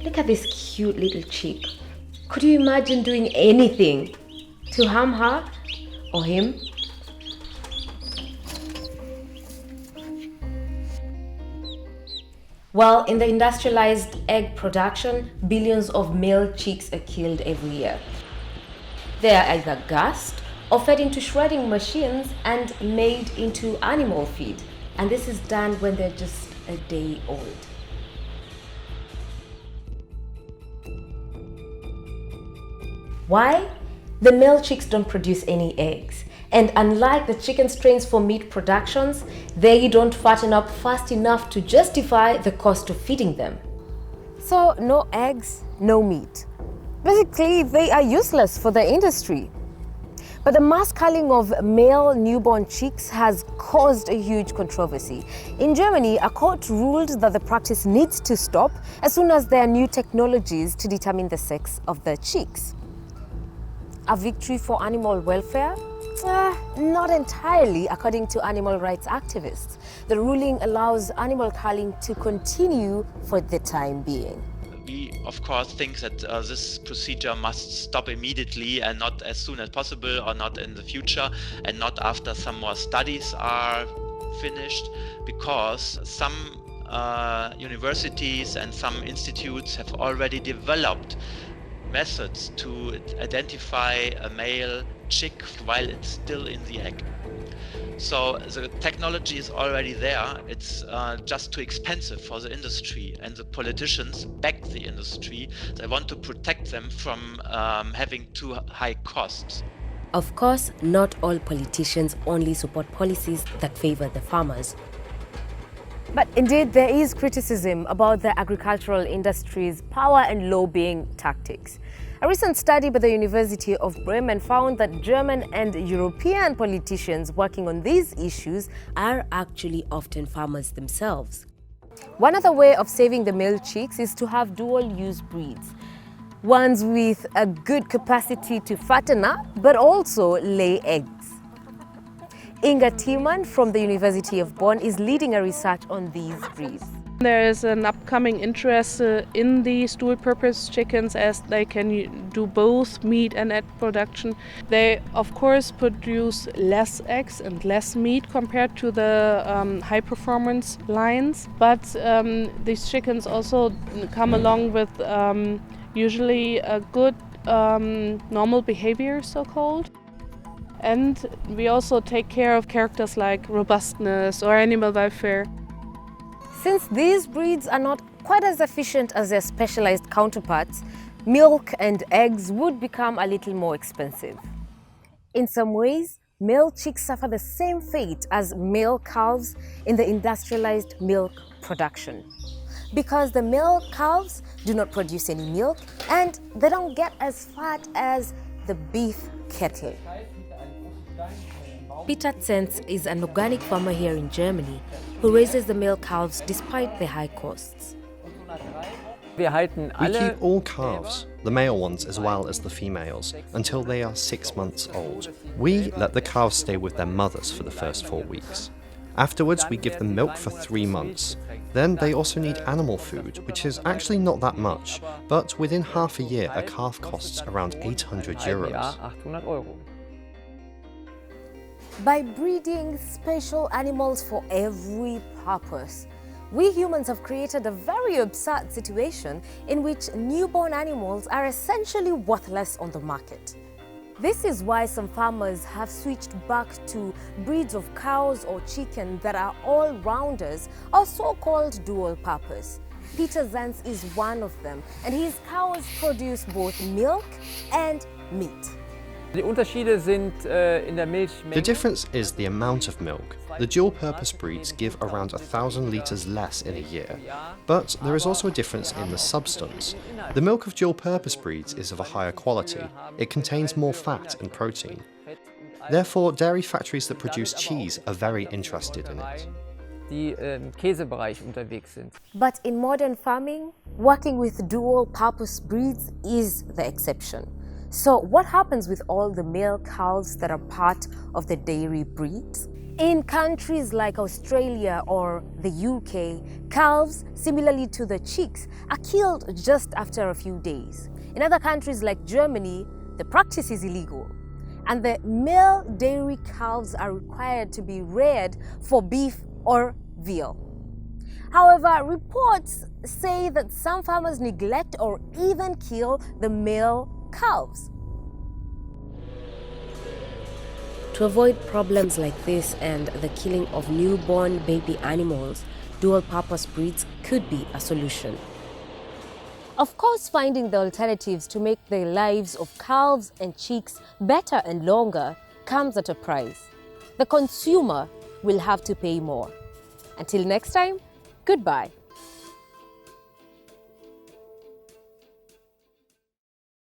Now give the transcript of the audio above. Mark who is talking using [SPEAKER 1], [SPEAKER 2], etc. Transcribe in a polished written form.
[SPEAKER 1] Look at this cute little chick. Could you imagine doing anything to harm her or him? Well, in the industrialized egg production, billions of male chicks are killed every year. They are either gassed or fed into shredding machines and made into animal feed. And this is done when they're just a day old. Why? The male chicks don't produce any eggs. And unlike the chicken strains for meat productions, they don't fatten up fast enough to justify the cost of feeding them. So no eggs, no meat. Basically, they are useless for the industry. But the mass culling of male newborn chicks has caused a huge controversy. In Germany, a court ruled that the practice needs to stop as soon as there are new technologies to determine the sex of the chicks. A victory for animal welfare? Not entirely, according to animal rights activists. The ruling allows animal culling to continue for the time being.
[SPEAKER 2] We, of course, think that this procedure must stop immediately and not as soon as possible, or not in the future, and not after some more studies are finished, because some universities and some institutes have already developed methods to identify a male chick while it's still in the egg. So the technology is already there. It's just too expensive for the industry, and the politicians back the industry. They want to protect them from having too high costs.
[SPEAKER 1] Of course, not all politicians only support policies that favor the farmers. But indeed, there is criticism about the agricultural industry's power and lobbying tactics. A recent study by the University of Bremen found that German and European politicians working on these issues are actually often farmers themselves. One other way of saving the male chicks is to have dual-use breeds. Ones with a good capacity to fatten up, but also lay eggs. Inga Thielmann from the University of Bonn is leading a research on these breeds.
[SPEAKER 3] There is an upcoming interest in these dual-purpose chickens, as they can do both meat and egg production. They, of course, produce less eggs and less meat compared to the high-performance lines. But these chickens also come along with usually a good normal behavior, so-called. And we also take care of characters like robustness or animal welfare.
[SPEAKER 1] Since these breeds are not quite as efficient as their specialized counterparts, milk and eggs would become a little more expensive. In some ways, male chicks suffer the same fate as male calves in the industrialized milk production. Because the male calves do not produce any milk and they don't get as fat as the beef cattle. Peter Zenz is an organic farmer here in Germany who raises the male calves despite the high costs.
[SPEAKER 4] We keep all calves, the male ones as well as the females, until they are 6 months old. We let the calves stay with their mothers for the first 4 weeks. Afterwards, we give them milk for 3 months. Then they also need animal food, which is actually not that much, but within half a year, a calf costs around 800 euros.
[SPEAKER 1] By breeding special animals for every purpose, we humans have created a very absurd situation in which newborn animals are essentially worthless on the market. This is why some farmers have switched back to breeds of cows or chicken that are all-rounders or so-called dual-purpose. Peter Zenz is one of them, and his cows produce both milk and meat.
[SPEAKER 4] The difference is the amount of milk. The dual-purpose breeds give around 1,000 litres less in a year. But there is also a difference in the substance. The milk of dual-purpose breeds is of a higher quality. It contains more fat and protein. Therefore, dairy factories that produce cheese are very interested in it.
[SPEAKER 1] But in modern farming, working with dual-purpose breeds is the exception. So what happens with all the male calves that are part of the dairy breeds? In countries like Australia or the UK, calves, similarly to the chicks, are killed just after a few days. In other countries like Germany, the practice is illegal, and the male dairy calves are required to be reared for beef or veal. However, reports say that some farmers neglect or even kill the male calves. To avoid problems like this and the killing of newborn baby animals, dual-purpose breeds could be a solution. Of course, finding the alternatives to make the lives of calves and chicks better and longer comes at a price. The consumer will have to pay more. Until next time, goodbye.